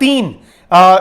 3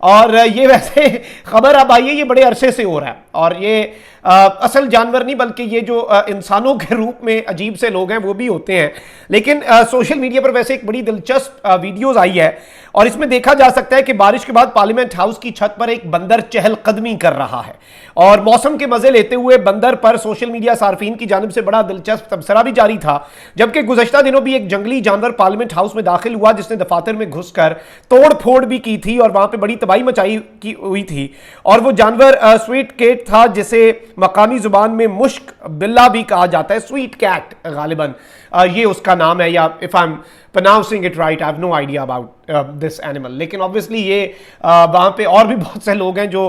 اور یہ ویسے خبر اب آئی ہے یہ بڑے عرصے سے ہو رہا ہے، اور یہ اصل جانور نہیں بلکہ یہ جو انسانوں کے روپ میں عجیب سے لوگ ہیں وہ بھی ہوتے ہیں. لیکن سوشل میڈیا پر ویسے ایک بڑی دلچسپ ویڈیوز آئی ہے، اور اس میں دیکھا جا سکتا ہے کہ بارش کے بعد پارلیمنٹ ہاؤس کی چھت پر ایک بندر چہل قدمی کر رہا ہے، اور موسم کے مزے لیتے ہوئے بندر پر سوشل میڈیا صارفین کی جانب سے بڑا دلچسپ تبصرہ بھی جاری تھا. جبکہ گزشتہ دنوں بھی ایک جنگلی جانور پارلیمنٹ ہاؤس میں داخل ہوا جس نے دفاتر میں گھس کر توڑ پھوڑ بھی کی تھی اور وہاں پہ بڑی تباہی مچائی کی ہوئی تھی. اور وہ جانور سویٹ کیٹ تھا، جسے مقامی زبان میں مشک بلہ بھی کہا جاتا ہے. سویٹ کیٹ غالباً یہ اس کا نام ہے، یا if I'm pronouncing it right, I have no idea about this animal. لیکن obviously یہ وہاں پہ اور بھی بہت سے لوگ ہیں جو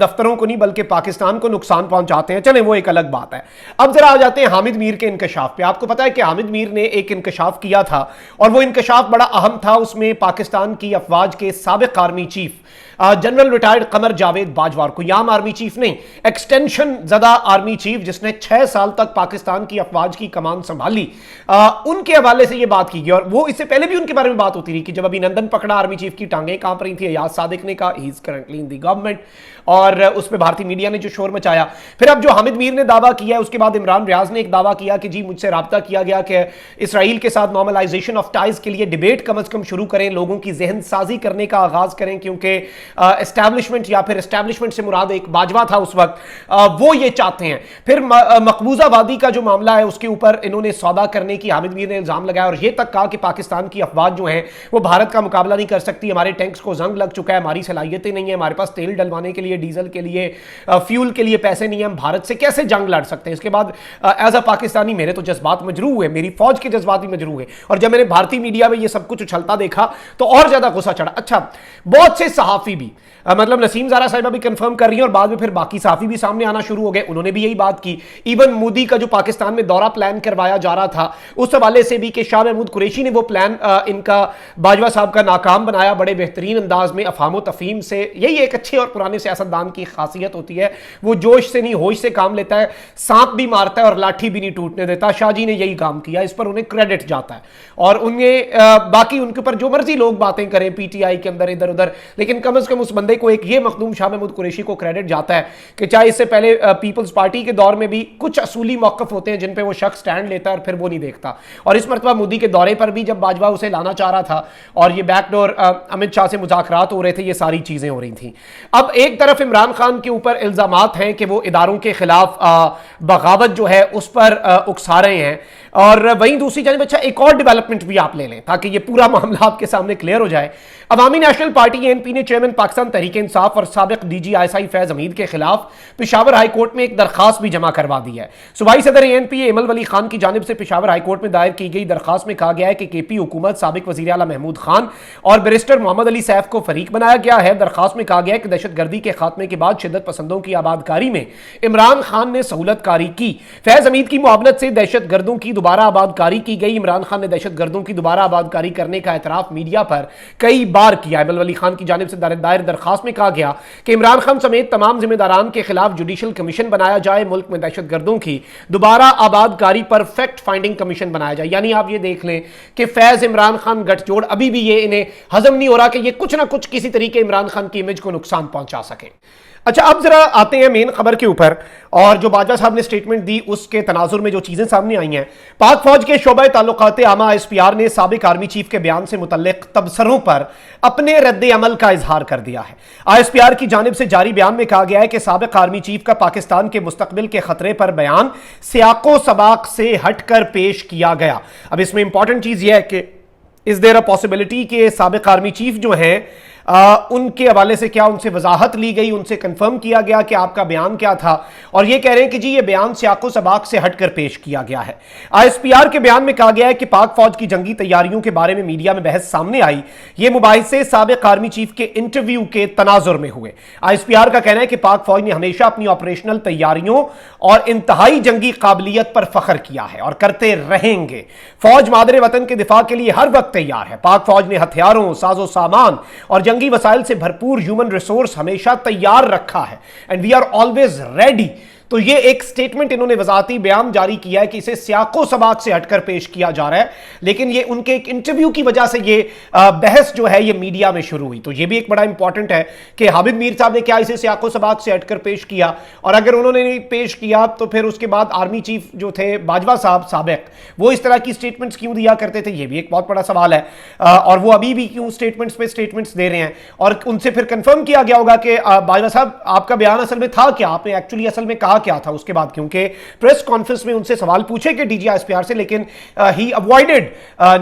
دفتروں کو نہیں بلکہ پاکستان کو نقصان پہنچاتے ہیں. چلیں وہ ایک الگ بات ہے. اب ذرا آ جاتے ہیں حامد میر کے انکشاف پہ. آپ کو پتا ہے کہ حامد میر نے ایک انکشاف کیا تھا، اور وہ انکشاف بڑا اہم تھا. اس میں پاکستان کی افواج کے سابق army chief general retired Qamar Javed Bajwa کو، یام آرمی چیف نہیں، ایکسٹینشن زدہ آرمی چیف جس نے 6 سال تک پاکستان کی افواج کی کمان سنبھالی، ان کے حوالے سے یہ بات کی گئی. اور وہ اس سے پہلے بھی ان کے بارے میں بات ہوتی رہی کہ جب ابھی نندن پکڑا آرمی چیف کی ٹانگیں کانپ رہی تھی. ایاز صادق نے کہا ہی is currently in the government, اور اس پہ بھارتی میڈیا نے جو شور مچایا. پھر اب جو حامد میر نے دعویٰ کیا ہے، اس کے بعد عمران ریاض نے ایک دعویٰ کیا کہ جی مجھ سے رابطہ کیا گیا کہ اسرائیل کے ساتھ نارملائزیشن آف ٹائز کے لیے ڈیبیٹ کم از کم شروع کریں، لوگوں کی ذہن سازی کرنے کا آغاز کریں، کیونکہ اسٹیبلشمنٹ یا پھر اسٹیبلشمنٹ سے مراد ایک باجوہ تھا اس وقت، وہ یہ چاہتے ہیں. پھر مقبوضہ وادی کا جو معاملہ ہے اس کے اوپر انہوں نے سودا کرنے کی حامد میر نے الزام لگایا، اور یہ تک کہا کہ پاکستان کی افواج جو ہیں وہ بھارت کا مقابلہ نہیں کر سکتی، ہمارے ٹینکس کو زنگ لگ چکا ہے، ہماری صلاحیتیں نہیں ہیں، ہمارے پاس تیل ڈلوانے کے لیے، ڈیزل کے لیے، فیول کے لیے پیسے نہیں ہیں، ہم بھارت سے کیسے جنگ لڑ سکتے ہیں. اس کے بعد ایز اے پاکستانی میرے تو جذبات مجروح ہوئے، میری فوج کے جذبات بھی مجروح ہوئے، اور جب میں نے بھارتی میڈیا میں یہ سب کچھ اچھلتا دیکھا تو اور زیادہ غصہ چڑھا. اچھا بہت سے صحافی بھی مطلب نسیم زارا صاحبہ بھی کنفرم کر رہی ہیں، اور بعد میں پھر باقی صحافی بھی سامنے آنا شروع ہو گئے، انہوں نے بھی یہی بات کی. ایون مودی کا جو پاکستان میں دورہ پلان کروایا جا رہا تھا اس حوالے سے بھی کہ شاہ محمود قریشی نے وہ پلان ان کا باجوہ صاحب کا ناکام بنایا بڑے بہترین انداز میں، افہام و تفہیم سے. یہی ایک اچھے اور پرانے سیاستدان کی خاصیت ہوتی ہے، وہ جوش سے نہیں ہوش سے کام لیتا ہے، سانپ بھی مارتا ہے اور لاٹھی بھی نہیں ٹوٹنے دیتا. شاہ جی نے یہی کام کیا، اس پر انہیں کریڈٹ جاتا ہے. اور انہیں باقی ان کے اوپر جو مرضی لوگ باتیں کریں پی ٹی آئی کے اندر ادھر ادھر، لیکن کم از کم اس بندے کو ایک یہ مخدوم شاہ محمود قریشی کو کریڈٹ جاتا ہے کہ چاہے اس سے پہلے پیپلز پارٹی کے دور میں بھی کچھ اصولی موقف ہوتے ہیں جن پہ وہ شخص سٹینڈ لیتا ہے اور پھر وہ نہیں دیکھتا. اور اس مرتبہ مودی کے دورے پر بھی جب باجوہ اسے لانا چاہ رہا تھا اور یہ بیک ڈور امت شاہ سے مذاکرات ہو رہے تھے، یہ ساری چیزیں ہو رہی تھیں. اب ایک طرف عمران خان کے اوپر الزامات ہیں کہ وہ اداروں کے خلاف بغاوت جو ہے اس پر اکسا رہے ہیں، اور وہیں دوسری جانب اچھا ایک اور ڈیولپمنٹ بھی آپ لے لیں تاکہ یہ پورا معاملہ آپ کے سامنے کلیئر ہو جائے. عوامی نیشنل پارٹی ANP نے چیئرمین پاکستان تحریک انصاف اور سابق DG ISI فیض حمید کے خلاف پشاور ہائی کورٹ میں ایک درخواست بھی جمع کروا دی ہے. صوبائی صدر ANP ایمل ولی خان کی جانب سے پشاور ہائی کورٹ میں دائر کی گئی درخواست میں کہا گیا ہے کہ KP حکومت سابق وزیر اعلیٰ محمود خان اور بیرسٹر محمد علی سیف کو فریق بنایا گیا ہے. درخواست میں کہا گیا ہے کہ دہشت گردی کے خاتمے کے بعد شدت پسندوں کی آبادکاری میں عمران خان نے سہولت کاری کی. فیض حمید کی معاونت سے دہشت گردوں کی دوبارہ آبادکاری کی گئی. عمران خان نے دہشت گردوں کی دوبارہ آبادکاری کرنے کا اعتراف میڈیا پر کئی بار کیا. ایمل ولی خان کی جانب سے دائر درخواست میں کہا گیا کہ عمران خان سمیت تمام ذمہ داران کے خلاف جوڈیشل کمیشن بنایا جائے، ملک میں دہشت گردوں کی دوبارہ آبادکاری پر فیکٹ فائنڈنگ کمیشن بنایا جائے. یعنی آپ یہ دیکھ لیں کہ فیض عمران خان گٹھ جوڑ ابھی بھی یہ انہیں ہضم نہیں ہو رہا کہ یہ کچھ نہ کچھ کسی طریقے عمران خان کی امیج کو نقصان پہنچا سکیں. اچھا اب ذرا آتے ہیں مین خبر کے اوپر، اور جو باجوہ صاحب نے سٹیٹمنٹ دی اس کے تناظر میں جو چیزیں سامنے آئی ہیں. پاک فوج کے شعبہ تعلقات عامہ ISPR نے سابق آرمی چیف کے بیان سے متعلق تبصروں پر اپنے رد عمل کا اظہار کر دیا ہے. ISPR کی جانب سے جاری بیان میں کہا گیا ہے کہ سابق آرمی چیف کا پاکستان کے مستقبل کے خطرے پر بیان سیاق و سباق سے ہٹ کر پیش کیا گیا. اب اس میں امپورٹنٹ چیز یہ ہے کہ از دیر اے پاسبلٹی کہ سابق آرمی چیف جو ہیں ان کے حوالے سے کیا ان سے وضاحت لی گئی، ان سے کنفرم کیا گیا کہ آپ کا بیان کیا تھا، اور یہ کہہ رہے ہیں کہ جی یہ بیان سیاق و سباق سے ہٹ کر پیش کیا گیا ہے. ISPR کے بیان میں کہا گیا ہے کہ پاک فوج کی جنگی تیاریوں کے بارے میں میڈیا میں بحث سامنے آئی. یہ مباحثے سابق آرمی چیف کے انٹرویو کے تناظر میں ہوئے. ISPR کا کہنا ہے کہ پاک فوج نے ہمیشہ اپنی آپریشنل تیاریوں اور انتہائی جنگی قابلیت پر فخر کیا ہے اور کرتے رہیں گے. فوج مادر وطن کے دفاع کے لیے ہر وقت تیار ہے. پاک فوج نے ہتھیاروں، ساز و سامان اور جنگی وسائل سے بھرپور ہیومن ریسورس ہمیشہ تیار رکھا ہے. And we are always ready تو یہ ایک سٹیٹمنٹ انہوں نے وضاحتی بیان جاری کیا ہے کہ اسے سیاق و سباق سے ہٹ کر پیش کیا جا رہا ہے، لیکن یہ ان کے ایک انٹرویو کی وجہ سے یہ بحث جو ہے یہ میڈیا میں شروع ہوئی۔ تو یہ بھی ایک بڑا امپورٹنٹ ہے کہ حامد میر صاحب نے کیا اسے سیاق و سباق سے ہٹ کر پیش کیا، اور اگر انہوں نے نہیں پیش کیا تو پھر اس کے بعد آرمی چیف جو تھے باجوہ صاحب سابق، وہ اس طرح کی سٹیٹمنٹس کیوں دیا کرتے تھے، یہ بھی ایک بہت بڑا سوال ہے، اور وہ ابھی بھی کیوں سٹیٹمنٹس پہ سٹیٹمنٹس دے رہے ہیں، اور ان سے پھر کنفرم کیا گیا ہوگا کہ باجوہ صاحب آپ کا بیان اصل میں تھا کیا، آپ نے ایکچولی اصل میں کہا کیا تھا اس کے بعد، کیونکہ پریس کانفرنس میں ان سے سوال پوچھے کہ D G S P R سے، لیکن ہی اوائڈڈ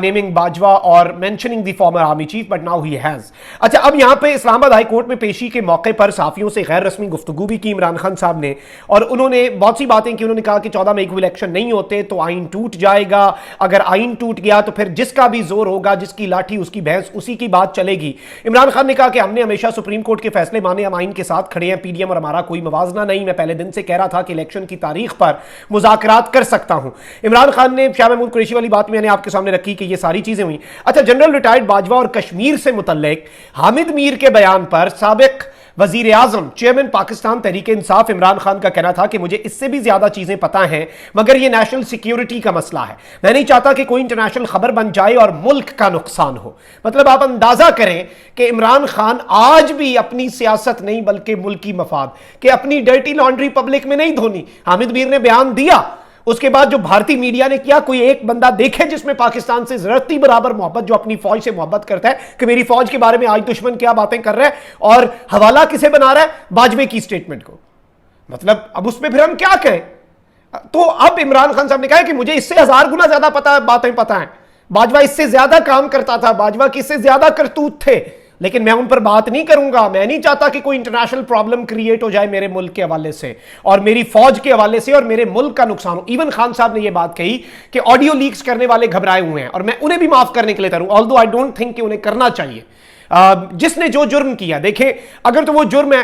نیمنگ باجوہ اور mentioning the former army chief, but now he has. اچھا، اب یہاں پہ اسلام آباد ہائی کورٹ میں پیشی کے موقع پر صحافیوں سے غیر رسمی گفتگو بھی کی عمران خان صاحب نے، اور انہوں نے بہت سی باتیں کی۔ انہوں نے کہا کہ 14 مئی کو الیکشن نہیں ہوتے تو آئین ٹوٹ جائے گا، اگر آئین ٹوٹ گیا تو پھر جس کا بھی زور ہوگا، جس کی لاٹھی اس کی بھینس، اسی کی بات چلے گی۔ عمران خان نے کہا کہ ہم نے ہمیشہ سپریم کورٹ کے فیصلے مانے، ہم آئین کے ساتھ کھڑے ہیں، پی ڈی ایم اور ہمارا کوئی موازنہ نہیں، میں پہلے دن سے کہہ رہا تھا کہ الیکشن کی تاریخ پر مذاکرات کر سکتا ہوں۔ عمران خان نے شاہ محمود قریشی والی بات میں نے آپ کے سامنے رکھی کہ یہ ساری چیزیں ہوئیں۔ اچھا، جنرل ریٹائرڈ باجوہ اور کشمیر سے متعلق حامد میر کے بیان پر سابق وزیر اعظم چیئرمین پاکستان تحریک انصاف عمران خان کا کہنا تھا کہ مجھے اس سے بھی زیادہ چیزیں پتہ ہیں، مگر یہ نیشنل سیکیورٹی کا مسئلہ ہے، میں نہیں چاہتا کہ کوئی انٹرنیشنل خبر بن جائے اور ملک کا نقصان ہو۔ مطلب آپ اندازہ کریں کہ عمران خان آج بھی اپنی سیاست نہیں بلکہ ملکی مفاد کہ اپنی ڈرٹی لانڈری پبلک میں نہیں دھونی۔ حامد میر نے بیان دیا، اس کے بعد جو بھارتی میڈیا نے کیا، کوئی ایک بندہ دیکھے جس میں پاکستان سے ضرورتی برابر محبت، جو اپنی فوج سے محبت کرتا ہے کہ میری فوج کے بارے میں آج دشمن کیا باتیں کر رہا ہے، اور حوالہ کسے بنا رہا ہے، باجوے کی سٹیٹمنٹ کو۔ مطلب اب اس میں پھر ہم کیا کہیں؟ تو اب عمران خان صاحب نے کہا کہ مجھے اس سے 1000 گنا زیادہ باتیں پتہ ہیں، باجوہ اس سے زیادہ کام کرتا تھا، باجوہ کی اس سے زیادہ کرتوت تھے، لیکن میں ان پر بات نہیں کروں گا۔ میں نہیں چاہتا کہ کوئی انٹرنیشنل پرابلم کریٹ ہو جائے میرے ملک کے حوالے سے اور میری فوج کے حوالے سے اور میرے ملک کا نقصان ہو۔ ایون خان صاحب نے یہ بات کہی کہ آڈیو لیکس کرنے والے گھبرائے ہوئے ہیں، اور میں انہیں بھی معاف کرنے کے لیے تیار ہوں، آلدو آئی ڈونٹ تھنک کہ انہیں کرنا چاہیے۔ جس نے جو جرم کیا، دیکھیں اگر تو وہ جرم ہے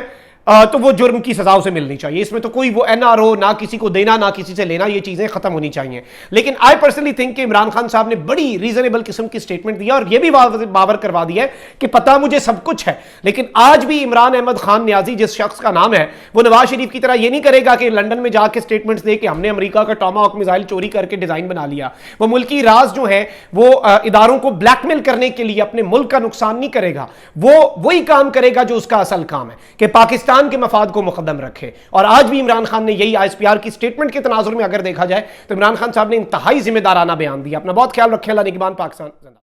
تو وہ جرم کی سزا اسے ملنی چاہیے، اس میں تو کوئی وہ این آر او نہ کسی کو دینا نہ کسی سے لینا، یہ چیزیں ختم ہونی چاہیے۔ لیکن آئی پرسنلی تھنک کہ عمران خان صاحب نے بڑی ریزنیبل قسم کی سٹیٹمنٹ دیا، اور یہ بھی باور کروا دیا ہے کہ پتہ مجھے سب کچھ ہے، لیکن آج بھی عمران احمد خان نیازی جس شخص کا نام ہے، وہ نواز شریف کی طرح یہ نہیں کرے گا کہ لندن میں جا کے سٹیٹمنٹس دے کہ ہم نے امریکہ کا ٹاماہاک میزائل چوری کر کے ڈیزائن بنا لیا۔ وہ ملکی راز جو ہے وہ اداروں کو بلیک میل کرنے کے لیے اپنے ملک کا نقصان نہیں کرے گا، وہ وہی کام کرے گا جو اس کا اصل کام ہے کہ پاکستان کے مفاد کو قدم رکھے۔ اور آج بھی عمران خان نے یہی آئی ایس پی آر کی سٹیٹمنٹ کے تناظر میں اگر دیکھا جائے تو عمران خان صاحب نے انتہائی ذمہ دارانہ بیان دیا۔ اپنا بہت خیال رکھیں، اللہ نگہبان، پاکستان۔